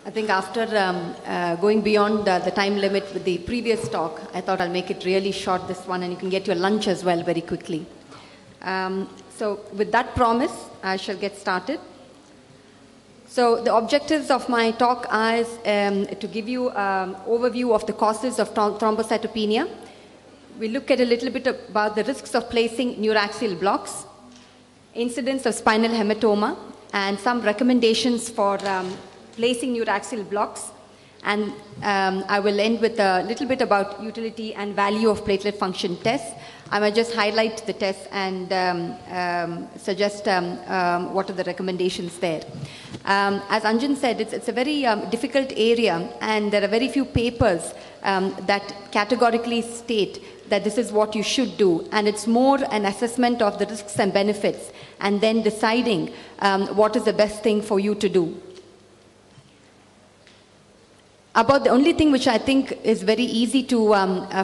I think after going beyond the time limit with the previous talk, I thought I'll make it really short, this one, and you can get your lunch as well very quickly. So with that promise, I shall get started. So the objectives of my talk is to give you an overview of the causes of thrombocytopenia. We look at a little bit about the risks of placing neuraxial blocks, incidence of spinal hematoma, and some recommendations for placing neuraxial blocks. And I will end with a little bit about utility and value of platelet function tests. I might just highlight the tests and suggest what are the recommendations there. As Anjan said, it's a very difficult area, and there are very few papers that categorically state that this is what you should do. And it's more an assessment of the risks and benefits, and then deciding what is the best thing for you to do. About the only thing which I think is very easy to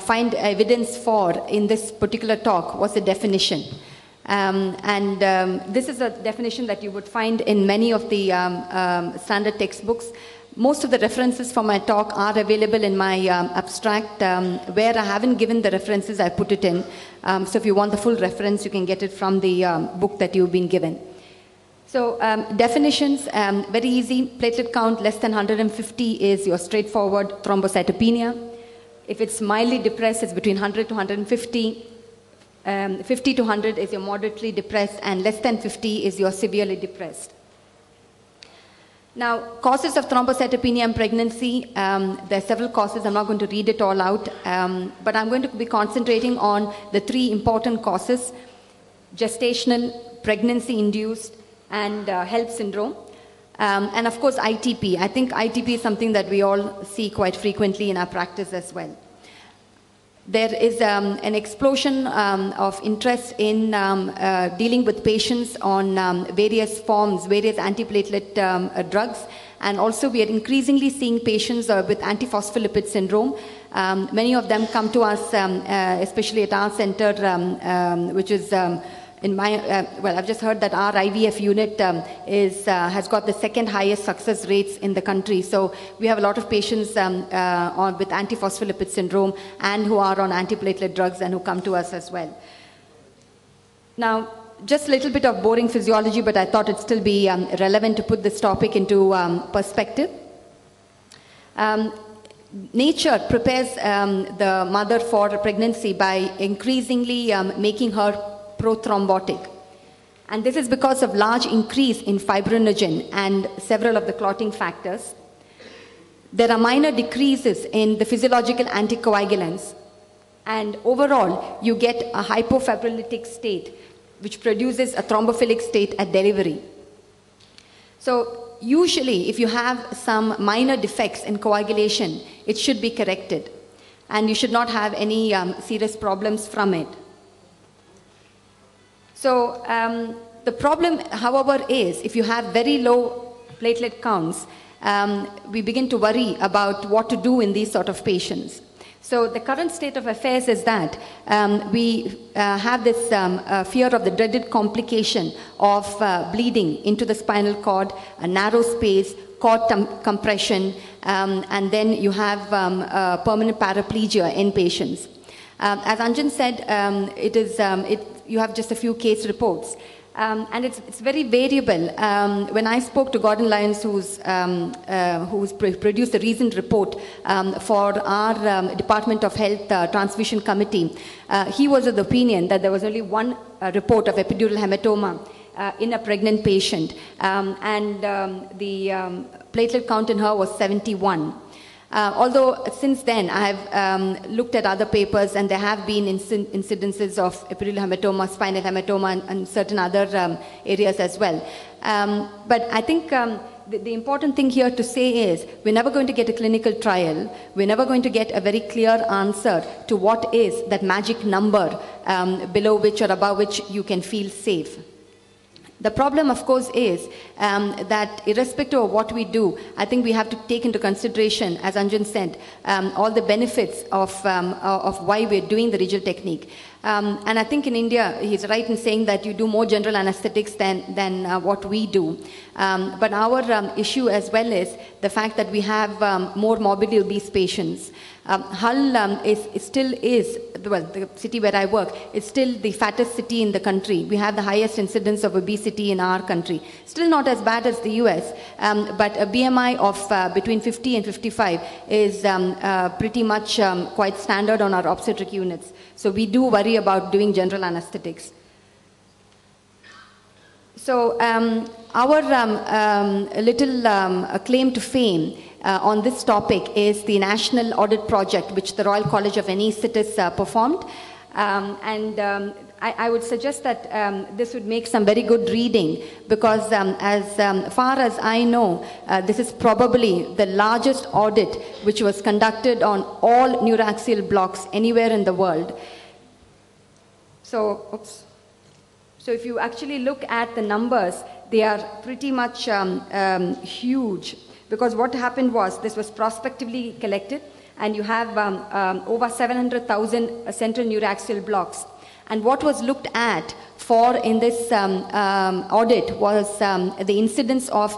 find evidence for in this particular talk was the definition. This is a definition that you would find in many of the standard textbooks. Most of the references for my talk are available in my abstract. Where I haven't given the references, I put it in. So if you want the full reference, you can get it from the book that you've been given. So definitions, very easy. Platelet count less than 150 is your straightforward thrombocytopenia. If it's mildly depressed, it's between 100 to 150. 50 to 100 is your moderately depressed, and less than 50 is your severely depressed. Now, causes of thrombocytopenia in pregnancy, there are several causes. I'm not going to read it all out, but I'm going to be concentrating on the three important causes: gestational, pregnancy-induced, and HELLP syndrome. And of course, ITP. I think ITP is something that we all see quite frequently in our practice as well. There is an explosion of interest in dealing with patients on various forms, various antiplatelet drugs. And also we are increasingly seeing patients with antiphospholipid syndrome. Many of them come to us, especially at our center, which is in my, well, I've just heard that our IVF unit has got the second highest success rates in the country. So we have a lot of patients with antiphospholipid syndrome and who are on antiplatelet drugs and who come to us as well. Now, just a little bit of boring physiology, but I thought it'd still be relevant to put this topic into perspective. Nature prepares the mother for pregnancy by increasingly making her prothrombotic. And this is because of large increase in fibrinogen and several of the clotting factors. There are minor decreases in the physiological anticoagulants. And overall, you get a hypofibrinolytic state, which produces a thrombophilic state at delivery. So usually, if you have some minor defects in coagulation, it should be corrected. And you should not have any serious problems from it. So the problem, however, is if you have very low platelet counts, we begin to worry about what to do in these sort of patients. So the current state of affairs is that we have this fear of the dreaded complication of bleeding into the spinal cord, a narrow space, cord compression, and then you have permanent paraplegia in patients. As Anjan said, you have just a few case reports. And it's very variable. When I spoke to Gordon Lyons, who's produced a recent report for our Department of Health Transfusion Committee, he was of the opinion that there was only one report of epidural hematoma in a pregnant patient. The platelet count in her was 71. Although since then I have looked at other papers, and there have been incidences of epidural hematoma, spinal hematoma, and certain other areas as well. But I think the important thing here to say is we're never going to get a clinical trial. We're never going to get a very clear answer to what is that magic number below which or above which you can feel safe. The problem, of course, is that irrespective of what we do, I think we have to take into consideration, as Anjan said, all the benefits of why we're doing the Rigel technique. And I think in India, he's right in saying that you do more general anesthetics than what we do. But our issue as well is the fact that we have more morbidly obese patients. Hull still is, well, the city where I work, is still the fattest city in the country. We have the highest incidence of obesity in our country. Still not as bad as the US, but a BMI of between 50 and 55 is pretty much quite standard on our obstetric units. So we do worry about doing general anesthetics. So our little claim to fame on this topic is the National Audit Project, which the Royal College of Anaesthetists performed. I would suggest that this would make some very good reading, because as far as I know, this is probably the largest audit which was conducted on all neuraxial blocks anywhere in the world. So, oops. So if you actually look at the numbers, they are pretty much huge, because what happened was this was prospectively collected, and you have over 700,000 central neuraxial blocks. And what was looked at for in this audit was the incidence of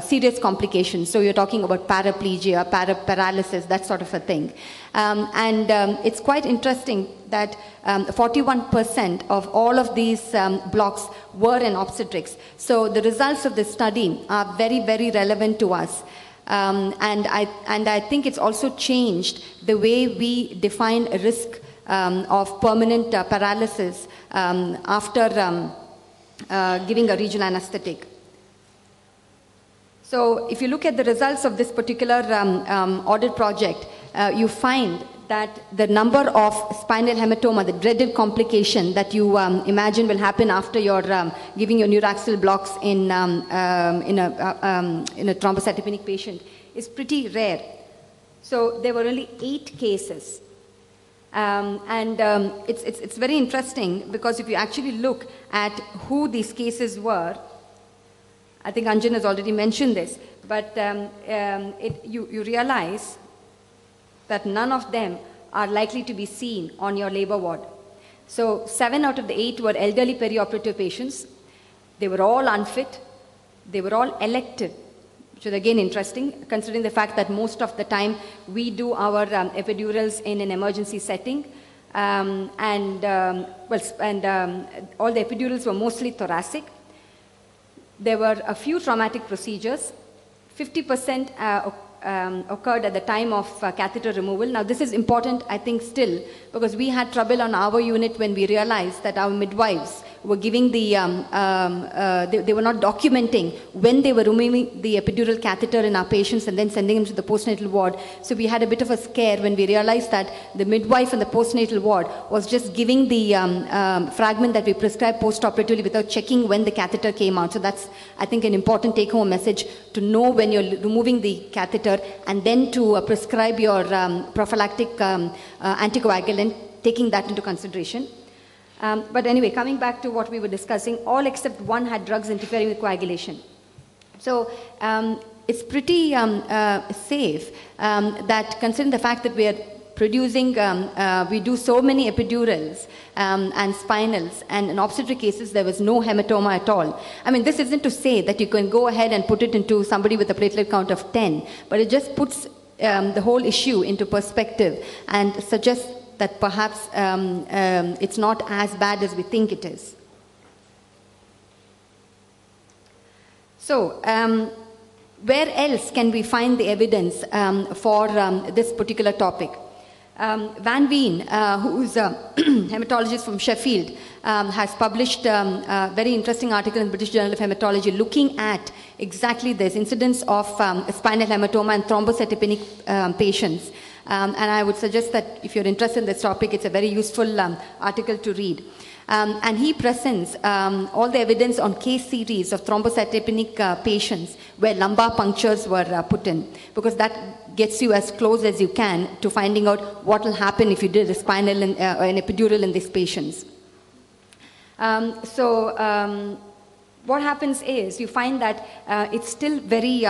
serious complications. So you're talking about paraplegia, paralysis, that sort of a thing. It's quite interesting that 41% of all of these blocks were in obstetrics. So the results of this study are very, very relevant to us. And I think it's also changed the way we define risk of permanent paralysis after giving a regional anesthetic. So if you look at the results of this particular audit project, you find that the number of spinal hematoma, the dreaded complication that you imagine will happen after you're giving your neuraxial blocks in a thrombocytopenic patient, is pretty rare. So there were only 8 cases. It's very interesting, because if you actually look at who these cases were, I think Anjan has already mentioned this, but you realize that none of them are likely to be seen on your labor ward. So 7 out of the 8 were elderly perioperative patients. They were all unfit. They were all elective, which is again interesting, considering the fact that most of the time we do our epidurals in an emergency setting. All the epidurals were mostly thoracic. There were a few traumatic procedures. 50% occurred at the time of catheter removal. Now this is important, I think, still, because we had trouble on our unit when we realized that our midwives were giving the, they were not documenting when they were removing the epidural catheter in our patients and then sending them to the postnatal ward. So we had a bit of a scare when we realized that the midwife in the postnatal ward was just giving the fragment that we prescribed postoperatively without checking when the catheter came out. So that's, I think, an important take-home message, to know when you're removing the catheter and then to prescribe your prophylactic anticoagulant, taking that into consideration. But anyway, coming back to what we were discussing, all except one had drugs interfering with coagulation. So it's pretty safe that, considering the fact that we are producing, we do so many epidurals and spinals, and in obstetric cases there was no hematoma at all. I mean, this isn't to say that you can go ahead and put it into somebody with a platelet count of 10, but it just puts the whole issue into perspective and suggests that perhaps it's not as bad as we think it is. So, where else can we find the evidence for this particular topic? Van Veen, who's a hematologist from Sheffield, has published a very interesting article in the British Journal of Hematology looking at exactly this incidence of spinal hematoma and thrombocytopenic patients. And I would suggest that if you're interested in this topic, it's a very useful article to read. And he presents all the evidence on case series of thrombocytopenic patients where lumbar punctures were put in, because that gets you as close as you can to finding out what will happen if you did a spinal and an epidural in these patients. what happens is you find that it's still very,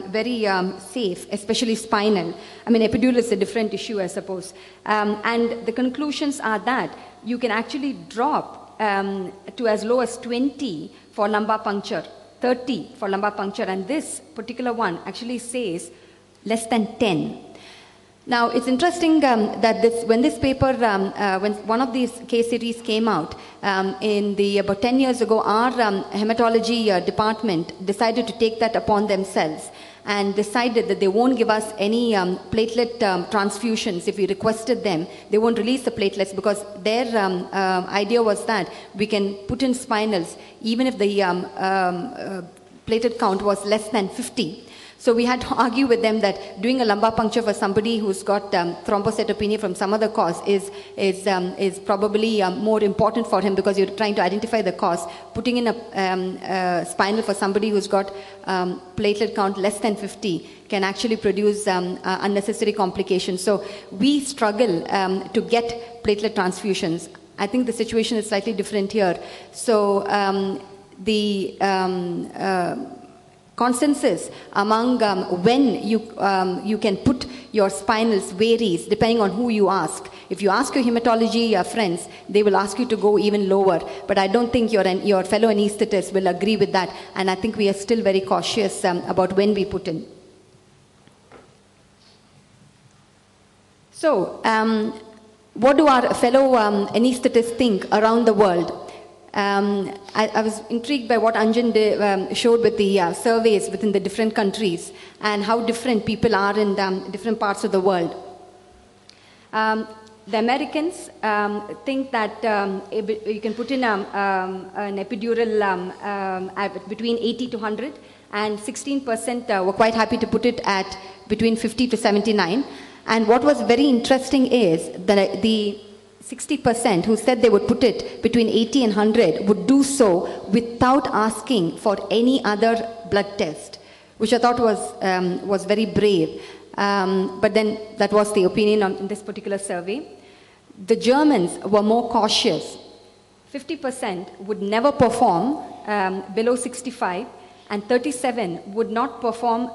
very safe, especially spinal. I mean, epidural is a different issue, I suppose. And the conclusions are that you can actually drop to as low as 20 for lumbar puncture, 30 for lumbar puncture, and this particular one actually says less than 10. Now, it's interesting that when this paper, when one of these case series came out, about 10 years ago, our hematology department decided to take that upon themselves and decided that they won't give us any platelet transfusions if we requested them. They won't release the platelets because their idea was that we can put in spinals even if the platelet count was less than 50. So we had to argue with them that doing a lumbar puncture for somebody who's got thrombocytopenia from some other cause is probably more important for him because you're trying to identify the cause. Putting in a spinal for somebody who's got platelet count less than 50 can actually produce unnecessary complications. So we struggle to get platelet transfusions. I think the situation is slightly different here. So consensus among when you can put your spinals varies depending on who you ask. If you ask your hematology friends, they will ask you to go even lower. But I don't think your fellow anesthetists will agree with that. And I think we are still very cautious about when we put in. So, what do our fellow anesthetists think around the world? I was intrigued by what Anjan showed with the surveys within the different countries and how different people are in different parts of the world. The Americans think that you can put in an epidural between 80 to 100, and 16% were quite happy to put it at between 50 to 79. And what was very interesting is that the 60% who said they would put it between 80 and 100 would do so without asking for any other blood test, which I thought was very brave. But then that was the opinion in this particular survey. The Germans were more cautious. 50% would never perform below 65, and 37% would not perform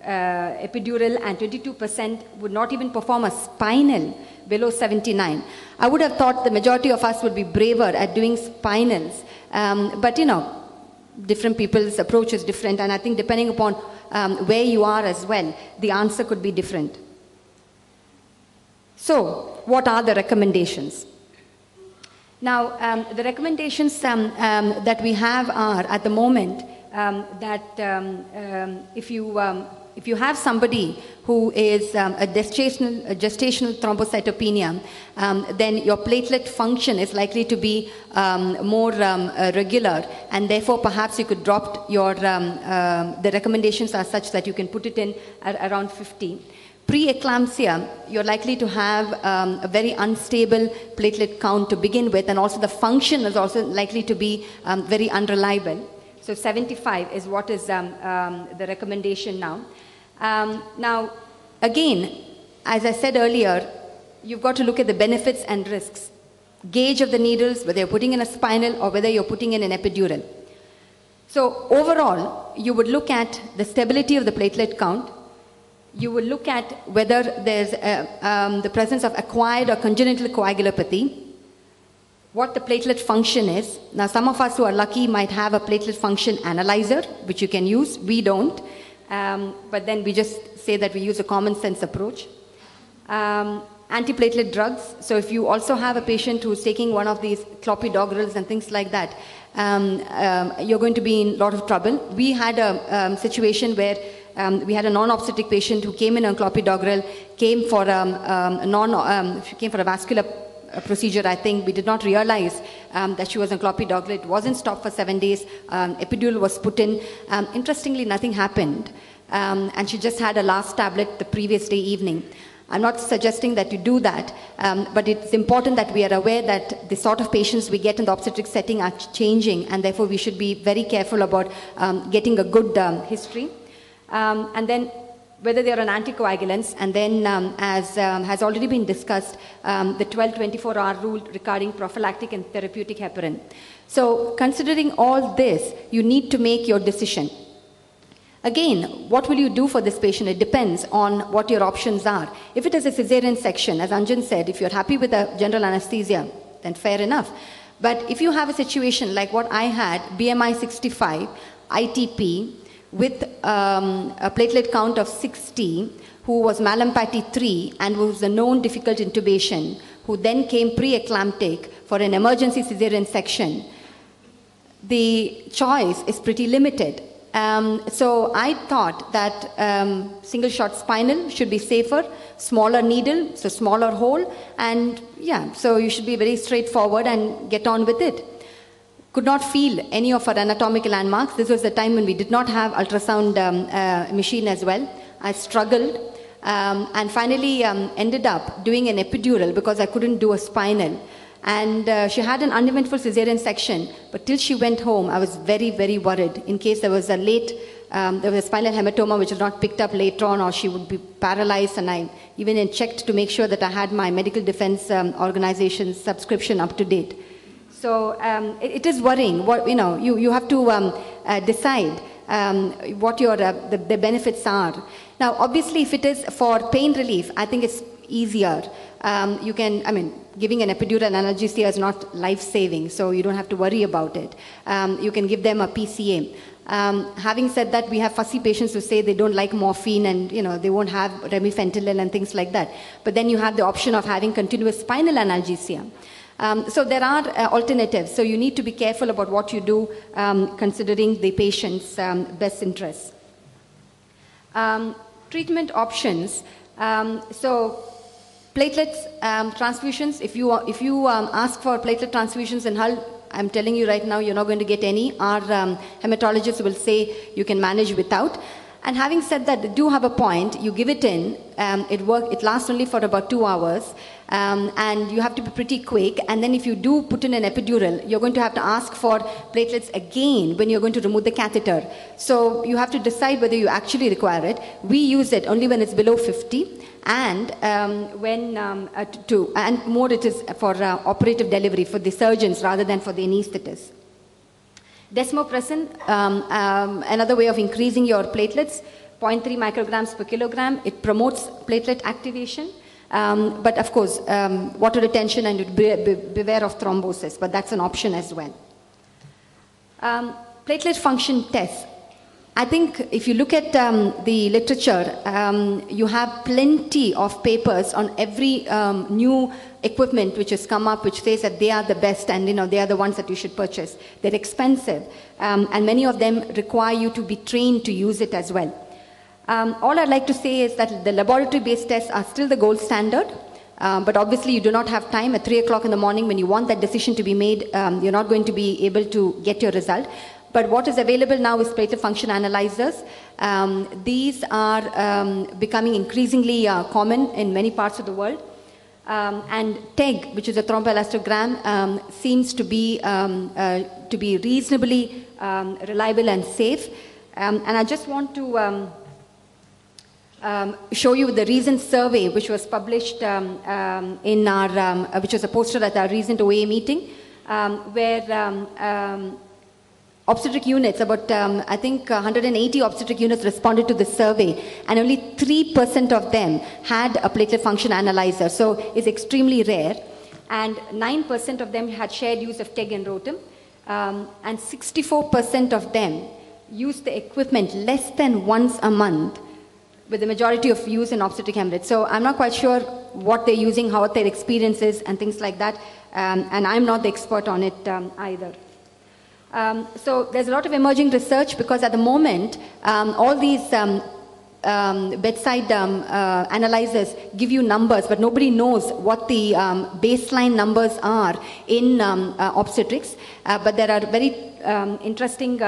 epidural, and 22% would not even perform a spinal below 79. I would have thought the majority of us would be braver at doing spinals, but you know, different people's approach is different, and I think depending upon where you are as well, the answer could be different. So, what are the recommendations? Now, the recommendations that we have are, at the moment, that if you have somebody who is a gestational thrombocytopenia, then your platelet function is likely to be more regular, and therefore perhaps you could drop your, the recommendations are such that you can put it in at around 50. Pre-eclampsia, you're likely to have a very unstable platelet count to begin with, and also the function is also likely to be very unreliable. So 75 is what is the recommendation now. Now, again, as I said earlier, you've got to look at the benefits and risks. Gauge of the needles, whether you're putting in a spinal or whether you're putting in an epidural. So overall, you would look at the stability of the platelet count. You will look at whether there's the presence of acquired or congenital coagulopathy, what the platelet function is. Now, some of us who are lucky might have a platelet function analyzer, which you can use. We don't. But then we just say that we use a common sense approach. Antiplatelet drugs. So if you also have a patient who's taking one of these clopidogrels and things like that, you're going to be in a lot of trouble. We had a situation where we had a non-obstetric patient who came in on clopidogrel, came for a vascular procedure, I think. We did not realize that she was on clopidogrel. It wasn't stopped for 7 days. Epidural was put in. Interestingly, nothing happened. And she just had a last tablet the previous day evening. I'm not suggesting that you do that, but it's important that we are aware that the sort of patients we get in the obstetric setting are changing, and therefore we should be very careful about getting a good history. And then whether they are on anticoagulants, and then as has already been discussed, the 12-24-hour rule regarding prophylactic and therapeutic heparin. So considering all this, you need to make your decision. Again, what will you do for this patient? It depends on what your options are. If it is a cesarean section, as Anjan said, if you're happy with the general anesthesia, then fair enough. But if you have a situation like what I had, BMI 65, ITP, with a platelet count of 60, who was Mallampati 3 and was a known difficult intubation, who then came pre-eclamptic for an emergency cesarean section, the choice is pretty limited. So I thought that single shot spinal should be safer, smaller needle, so smaller hole, and yeah, so you should be very straightforward and get on with it. Could not feel any of our anatomical landmarks. This was the time when we did not have ultrasound machine as well. I struggled and finally ended up doing an epidural because I couldn't do a spinal. And she had an uneventful cesarean section, but till she went home, I was very, very worried in case there was a there was a spinal hematoma which was not picked up later on, or she would be paralyzed. And I even checked to make sure that I had my medical defense organization's subscription up to date. So it is worrying. What, you have to decide what your the benefits are. Now, obviously, if it is for pain relief, I think it's easier. You can, giving an epidural analgesia is not life-saving, so you don't have to worry about it. You can give them a PCA. Having said that, we have fussy patients who say they don't like morphine and, they won't have remifentanil and things like that. But then you have the option of having continuous spinal analgesia. So there are alternatives. So you need to be careful about what you do, considering the patient's best interests. Treatment options. So platelets, transfusions, if you ask for platelet transfusions in Hull, I'm telling you right now, you're not going to get any. Our hematologists will say you can manage without. And having said that, they do have a point. You give it in, it lasts only for about 2 hours, and you have to be pretty quick. And then if you do put in an epidural, you're going to have to ask for platelets again when you're going to remove the catheter. So you have to decide whether you actually require it. We use it only when it's below 50, and and more it is for operative delivery for the surgeons rather than for the anesthetists. Desmopressin, another way of increasing your platelets, 0.3 micrograms per kilogram. It promotes platelet activation. But of course, water retention, and beware of thrombosis, but that's an option as well. Platelet function tests. I think if you look at the literature, you have plenty of papers on every new equipment which has come up, which says that they are the best and they are the ones that you should purchase. They're expensive, and many of them require you to be trained to use it as well. All I'd like to say is that the laboratory-based tests are still the gold standard, but obviously you do not have time at 3 o'clock in the morning when you want that decision to be made. You're not going to be able to get your result. But what is available now is platelet function analyzers. These are becoming increasingly common in many parts of the world. And TEG, which is a thromboelastogram, seems to be reasonably reliable and safe. And I just want to show you the recent survey which was published in our, which was a poster at our recent OA meeting, where obstetric units, about I think 180 obstetric units responded to this survey, and only 3% of them had a platelet function analyzer, so it's extremely rare. And 9% of them had shared use of TEG and ROTEM, and 64% of them used the equipment less than once a month, with the majority of use in obstetric hemorrhage. So I'm not quite sure what they're using, how their experience is, and things like that, and I'm not the expert on it either. So there's a lot of emerging research, because at the moment, all these bedside analyzers give you numbers, but nobody knows what the baseline numbers are in obstetrics. But there are very interesting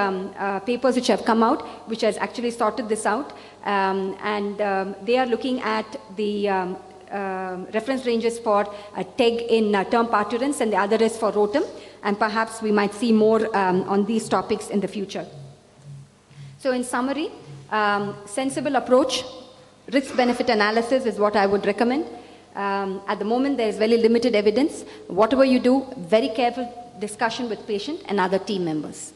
papers which have come out, which has actually sorted this out. And they are looking at the reference ranges for TEG in term parturients, and the other is for ROTEM. And perhaps we might see more on these topics in the future. So in summary, sensible approach, Risk-benefit analysis is what I would recommend. At the moment, there is very limited evidence. Whatever you do, very careful discussion with patient and other team members.